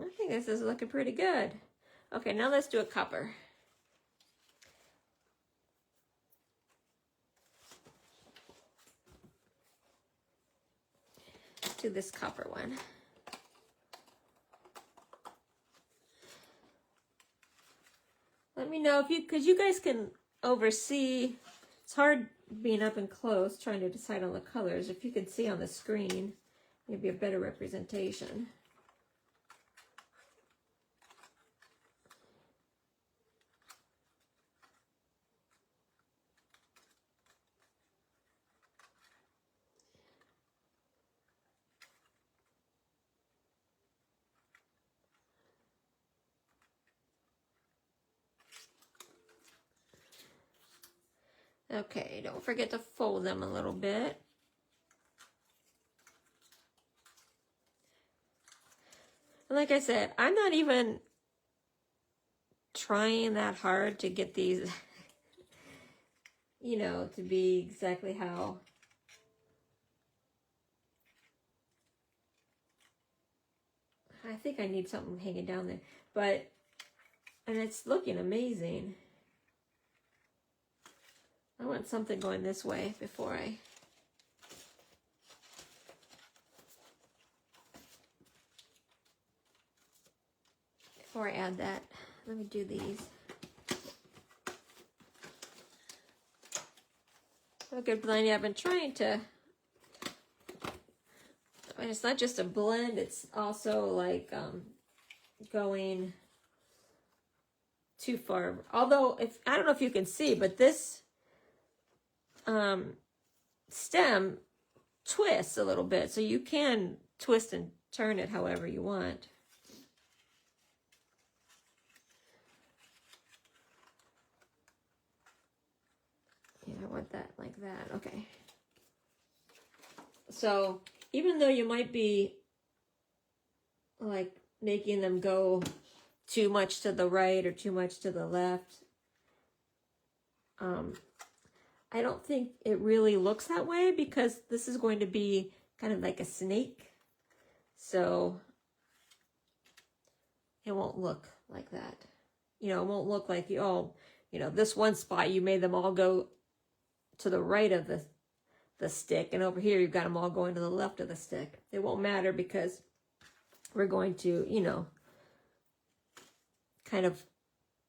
I think this is looking pretty good. Okay, now let's do a copper. Let's do this copper one. Let me know if because you guys can oversee. It's hard being up and close trying to decide on the colors. If you can see on the screen, maybe a better representation. Okay, don't forget to fold them a little bit. And like I said, I'm not even trying that hard to get these, you know, to be exactly how I think I need something hanging down there. But, and it's looking amazing. I want something going this way before I add that. Let me do these. A good blending. I've been trying to, I mean, it's not just a blend, it's also like going too far. Although, if I don't know if you can see, but this stem twists a little bit, so you can twist and turn it however you want. Yeah, I want that like that. Okay. So even though you might be like making them go too much to the right or too much to the left, I don't think it really looks that way because this is going to be kind of like a snake. So it won't look like that. You know, it won't look like, oh, you know, this one spot you made them all go to the right of the stick, and over here you've got them all going to the left of the stick. It won't matter because we're going to, you know, kind of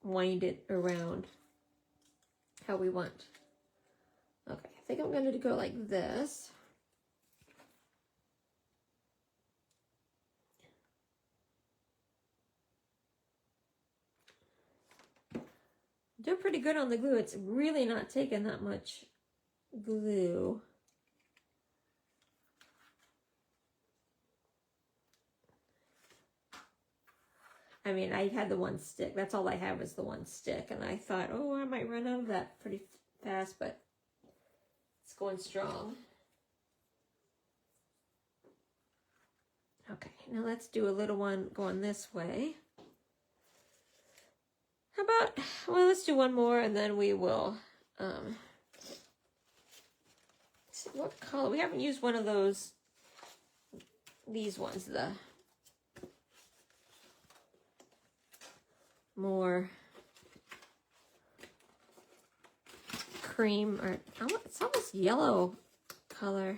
wind it around how we want. Okay, I think I'm going to go like this. Doing pretty good on the glue. It's really not taking that much glue. I mean, I had the one stick. That's all I have is the one stick. And I thought, oh, I might run out of that pretty fast, but it's going strong. Okay, now let's do a little one going this way. How about, well, let's do one more and then we will, see what color, we haven't used one of those, these ones, the more cream, or it's almost yellow color.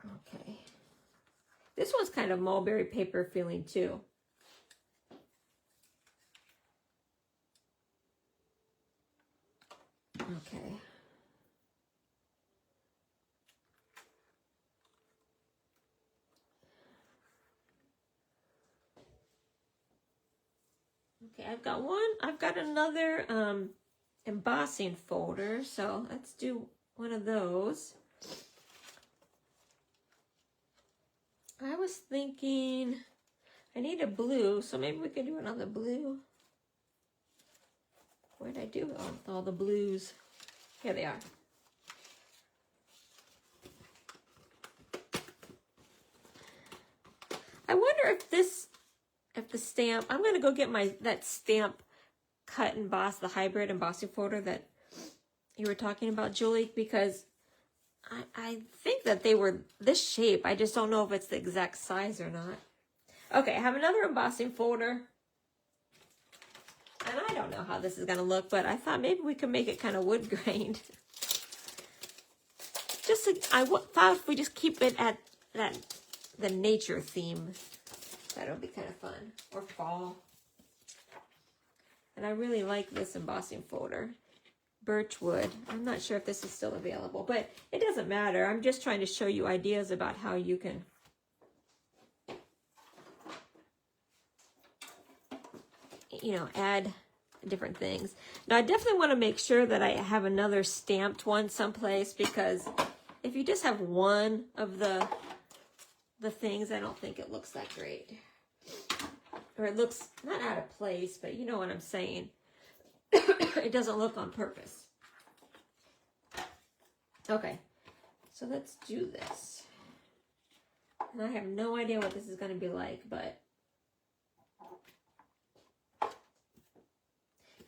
Okay. This one's kind of mulberry paper feeling too. Okay. Okay, I've got another embossing folder, so let's do one of those. I was thinking I need a blue, so maybe we can do another blue. Where did I do all the blues? Here they are. I wonder if the stamp, I'm going to go get that stamp cut and emboss, the hybrid embossing folder that you were talking about, Julie, because I think that they were this shape. I just don't know if it's the exact size or not. Okay, I have another embossing folder. And I don't know how this is going to look, but I thought maybe we could make it kind of wood grained. I thought if we just keep it at the nature theme, that would be kind of fun. Or fall. And I really like this embossing folder. Birchwood. I'm not sure if this is still available, but it doesn't matter. I'm just trying to show you ideas about how you can add different things. Now, I definitely want to make sure that I have another stamped one someplace, because if you just have one of the things, I don't think it looks that great. or it looks not out of place, but you know what I'm saying. It doesn't look on purpose. Okay, so let's do this. And I have no idea what this is going to be like, but...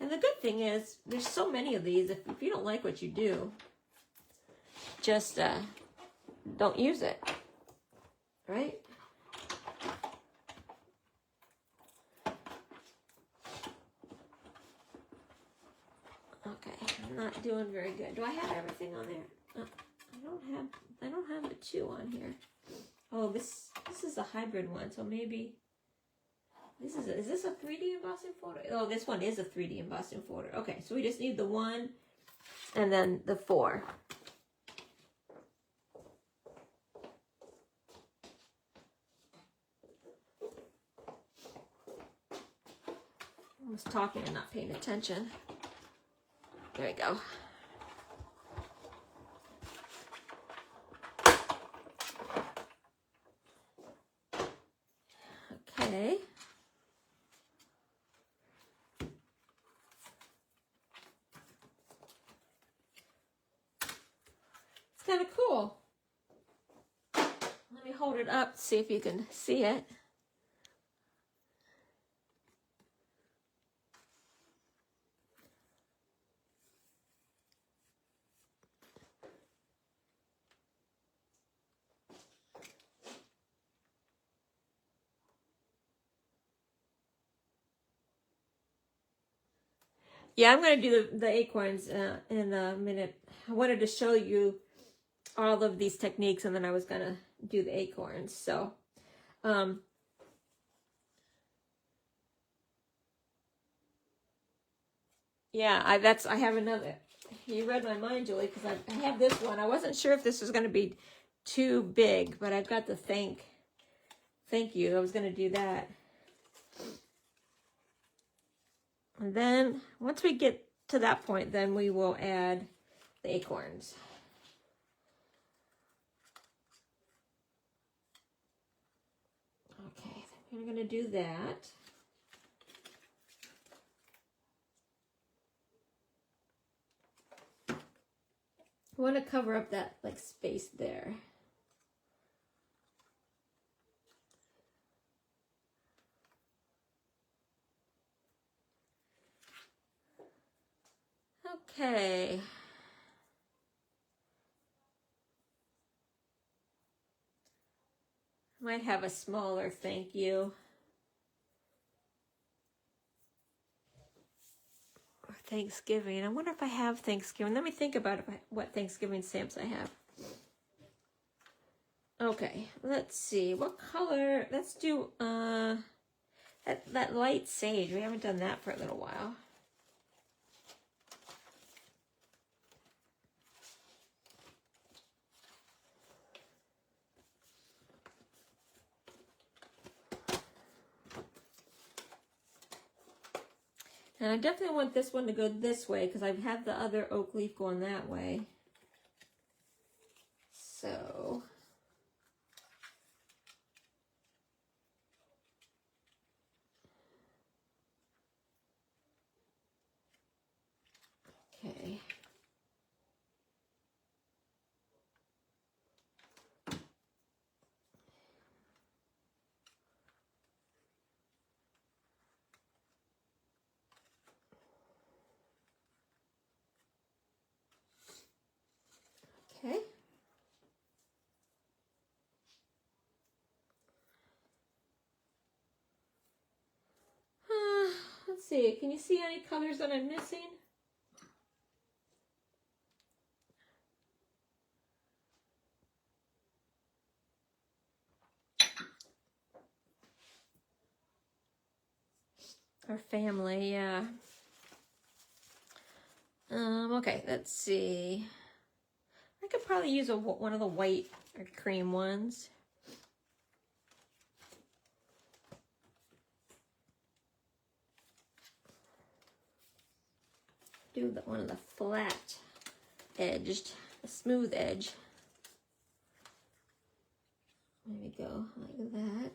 And the good thing is, there's so many of these, if you don't like what you do, just don't use it, right? Okay, I'm not doing very good. Do I have everything on there? I don't have the 2 on here. Oh, this is a hybrid one, so maybe is this a 3D embossing folder? Oh, this one is a 3D embossing folder. Okay, so we just need the 1 and then the 4. I was talking and not paying attention. There we go. Okay. It's kind of cool. Let me hold it up, see if you can see it. Yeah, I'm going to do the acorns in a minute. I wanted to show you all of these techniques, and then I was going to do the acorns. So, yeah, I have another. You read my mind, Julie, because I have this one. I wasn't sure if this was going to be too big, but I've got the thank you. I was going to do that. And then once we get to that point, then we will add the acorns. Okay, we're going to do that. I want to cover up that like space there. Okay. Might have a smaller thank you. Or Thanksgiving. I wonder if I have Thanksgiving. Let me think about what Thanksgiving stamps I have. Okay, let's see. What color? Let's do that light sage. We haven't done that for a little while. And I definitely want this one to go this way because I have the other oak leaf going that way. So... Okay. Okay. Let's see. Can you see any colors that I'm missing? Our family, yeah. Okay, let's see. I could probably use one of the white or cream ones. Do one of the flat edged, the smooth edge. There we go, like that.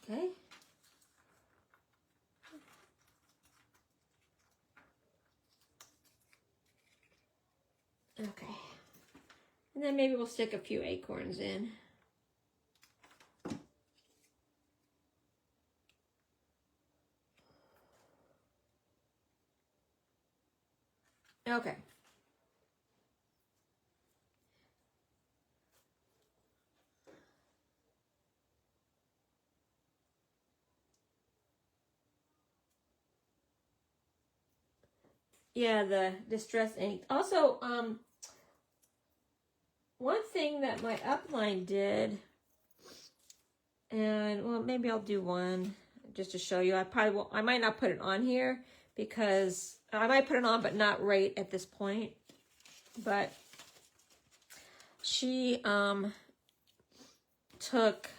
Okay. Okay. And then maybe we'll stick a few acorns in. Okay. Yeah, the distress ink. Also, one thing that my upline did, and well, maybe I'll do one just to show you. I probably won't, I might not put it on here because I might put it on, but not right at this point. But she took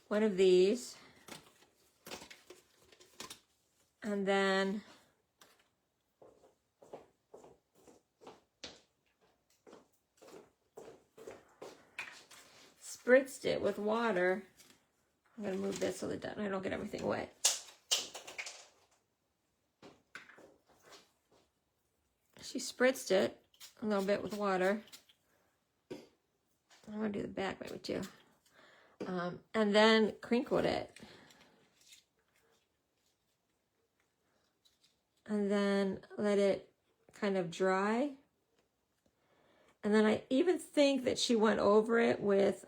one of these and then spritzed it with water. I'm going to move this so that I don't get everything wet. She spritzed it a little bit with water. I'm going to do the back maybe too. And then crinkled it. And then let it kind of dry. And then I even think that she went over it with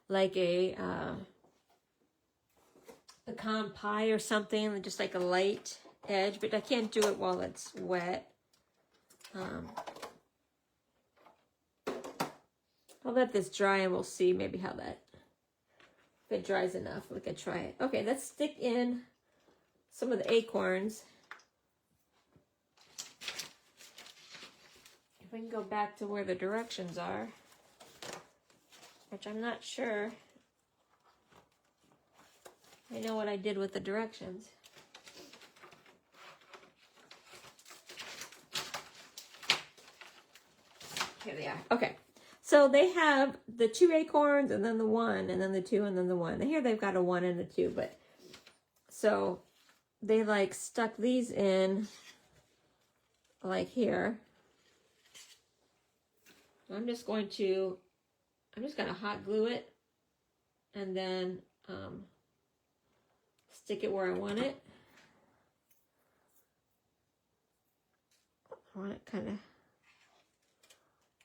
like a pecan pie or something, just like a light edge, but I can't do it while it's wet. I'll let this dry and we'll see maybe how that, if it dries enough, we can try it. Okay, let's stick in some of the acorns. If we can go back to where the directions are, which I'm not sure. I know what I did with the directions. Here they are. Okay. So they have the 2 acorns and then the 1 and then the 2 and then the 1. And here they've got a 1 and a 2, but so they like stuck these in like here. I'm just going to hot glue it and then stick it where I want it. I want it kind of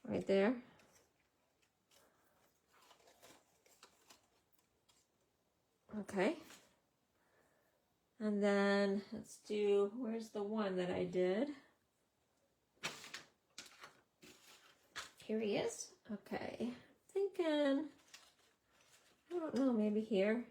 right there. Okay. And then let's do, where's the one that I did? Here he is. Okay. Thinking, I don't know, maybe here.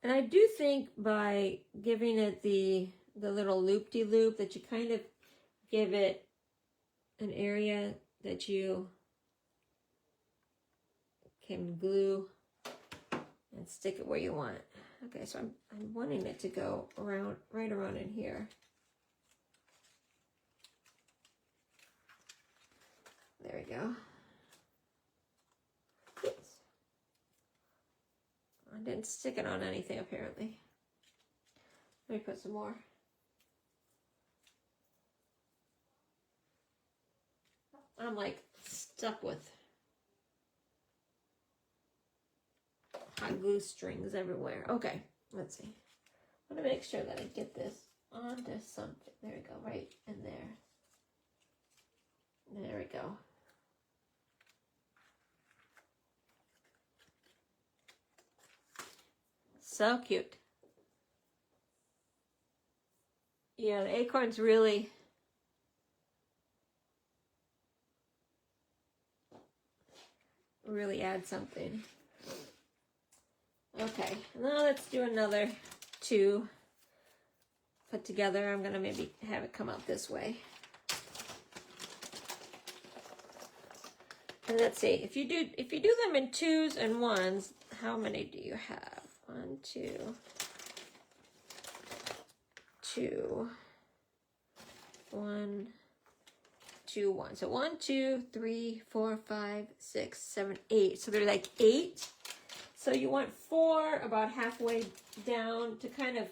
And I do think by giving it the little loop-de-loop that you kind of give it an area that you can glue and stick it where you want. Okay, so I'm wanting it to go around, right around in here. There we go. Oops. I didn't stick it on anything apparently. Let me put some more. I'm like stuck with hot glue strings everywhere. Okay, let's see. I want to make sure that I get this onto something. There we go, right in there. There we go. So cute. Yeah, the acorns really add something. Okay, now let's do another 2 put together. I'm gonna maybe have it come out this way. And let's see, if you do them in 2s and 1s, how many do you have? 1, 2, 2, 1, 2, 1. So 1, 2, 3, 4, 5, 6, 7, 8. So they're like 8. So you want 4 about halfway down to kind of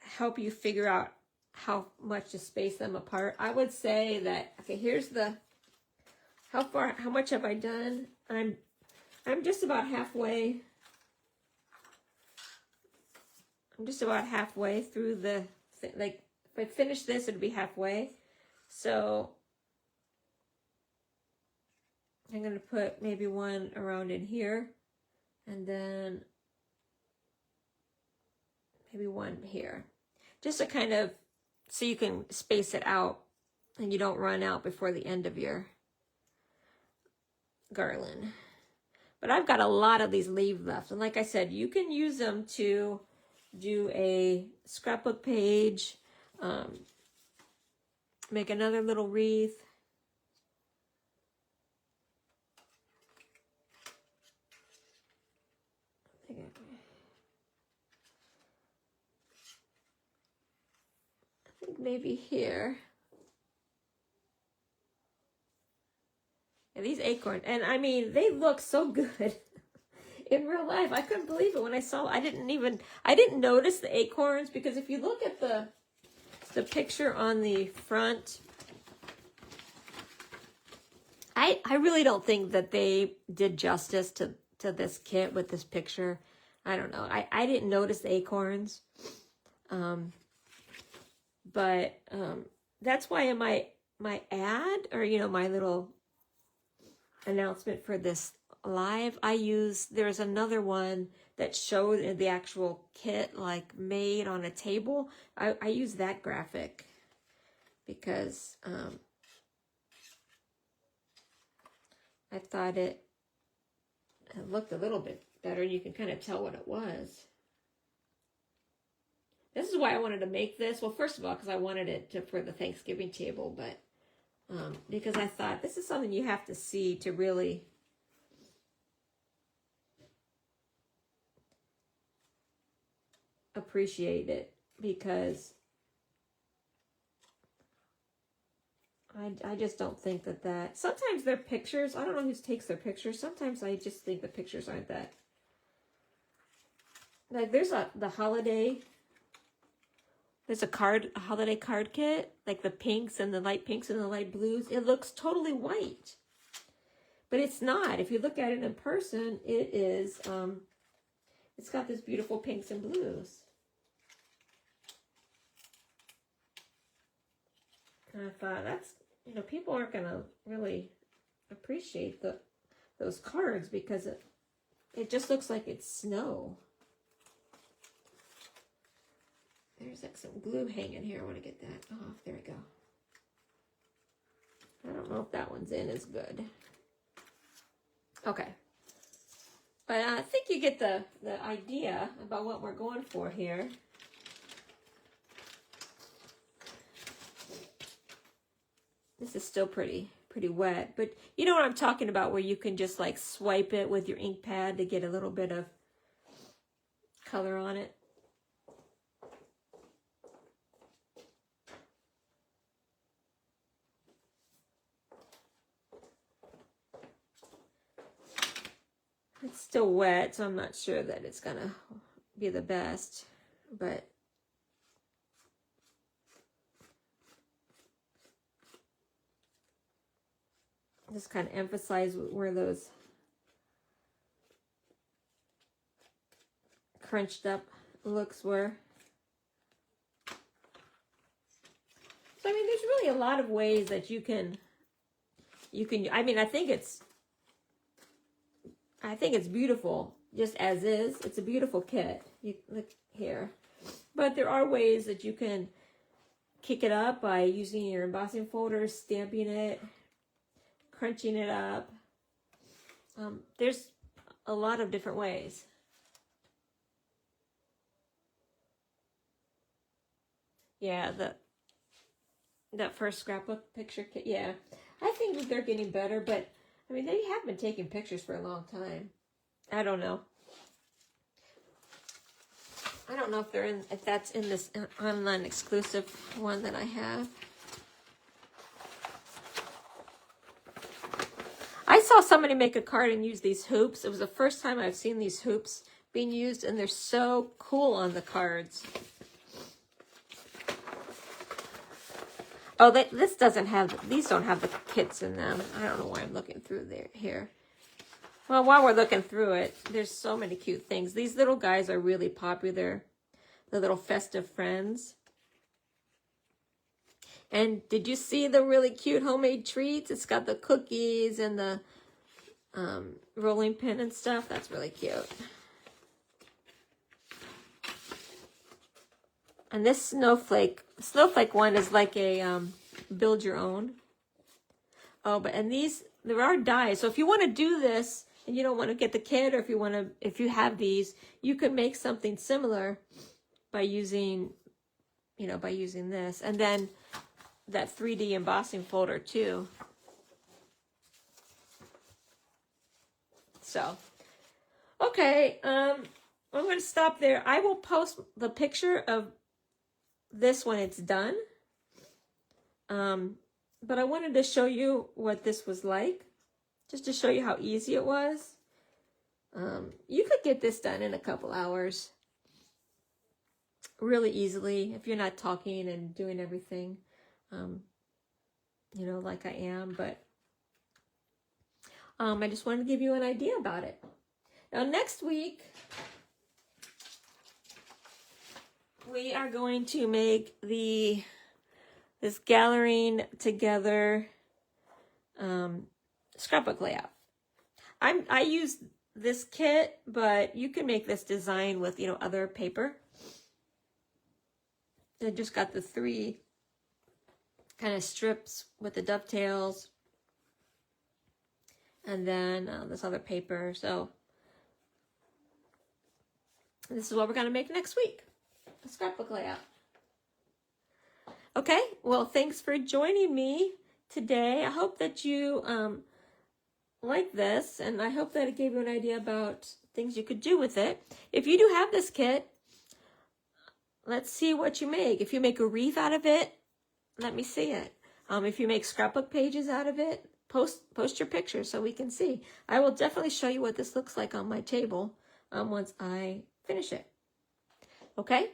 help you figure out how much to space them apart. I would say that, okay, here's the, how much have I done? I'm just about halfway. I'm just about halfway through the, like, if I finish this, it'd be halfway. So I'm going to put maybe one around in here, and then maybe one here. Just to kind of, so you can space it out and you don't run out before the end of your garland. But I've got a lot of these leaves left. And like I said, you can use them to do a scrapbook page, make another little wreath. I think maybe here. And these acorns, and I mean, they look so good. In real life, I couldn't believe it when I saw. I didn't notice the acorns, because if you look at the picture on the front, I really don't think that they did justice to this kit with this picture. I don't know. I didn't notice the acorns, but that's why in my ad, or my little announcement for this live, there's another one that showed the actual kit like made on a table. I use that graphic because I thought it looked a little bit better. You can kind of tell what it was. This is why I wanted to make this. Well, first of all, because I wanted it for the Thanksgiving table, but because I thought this is something you have to see to really appreciate it, because I just don't think that sometimes their pictures, I don't know who takes their pictures. Sometimes I just think the pictures aren't that, like there's the holiday, there's a holiday card kit, like the pinks and the light pinks and the light blues. It looks totally white, but it's not. If you look at it in person, it is, it's got this beautiful pinks and blues. And I thought, that's, people aren't going to really appreciate those cards, because it just looks like it's snow. There's like some glue hanging here. I want to get that off. There we go. I don't know if that one's in as good. Okay. But I think you get the idea about what we're going for here. This is still pretty wet, but you know what I'm talking about, where you can just like swipe it with your ink pad to get a little bit of color on it. It's still wet, so I'm not sure that it's gonna be the best, but just kind of emphasize where those crunched up looks were. So I mean, there's really a lot of ways that you can, I mean, I think it's beautiful just as is. It's a beautiful kit. You look here. But there are ways that you can kick it up by using your embossing folder, stamping it, crunching it up. There's a lot of different ways. Yeah, that first scrapbook picture kit, yeah. I think that they're getting better, but I mean, they have been taking pictures for a long time. I don't know. I don't know if that's in this online exclusive one that I have. I saw somebody make a card and use these hoops. It was the first time I've seen these hoops being used, and they're so cool on the cards. Oh, this doesn't have, these don't have the kits in them. I don't know why I'm looking through here. Well, while we're looking through it, there's so many cute things. These little guys are really popular. The little festive friends. And did you see the really cute homemade treats? It's got the cookies and the rolling pin and stuff. That's really cute. And this snowflake one is like a build your own. Oh, and there are dies. So if you want to do this and you don't want to get the kit, or if you have these, you could make something similar by using, this. And then that 3D embossing folder too. So, okay, I'm going to stop there. I will post the picture of this when it's done. But I wanted to show you what this was like, just to show you how easy it was. You could get this done in a couple hours really easily if you're not talking and doing everything, like I am. But I just wanted to give you an idea about it. Now, next week, we are going to make this gathering together scrapbook layout. I use this kit, but you can make this design with other paper. I just got the 3 kind of strips with the dovetails, and then this other paper. So this is what we're going to make next week, a scrapbook layout. Okay, well, thanks for joining me today. I hope that you like this, and I hope that it gave you an idea about things you could do with it. If you do have this kit, let's see what you make. If you make a wreath out of it, let me see it. If you make scrapbook pages out of it, post your pictures so we can see. I will definitely show you what this looks like on my table once I finish it. Okay?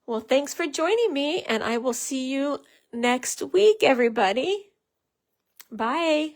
Well, thanks for joining me, and I will see you next week, everybody. Bye.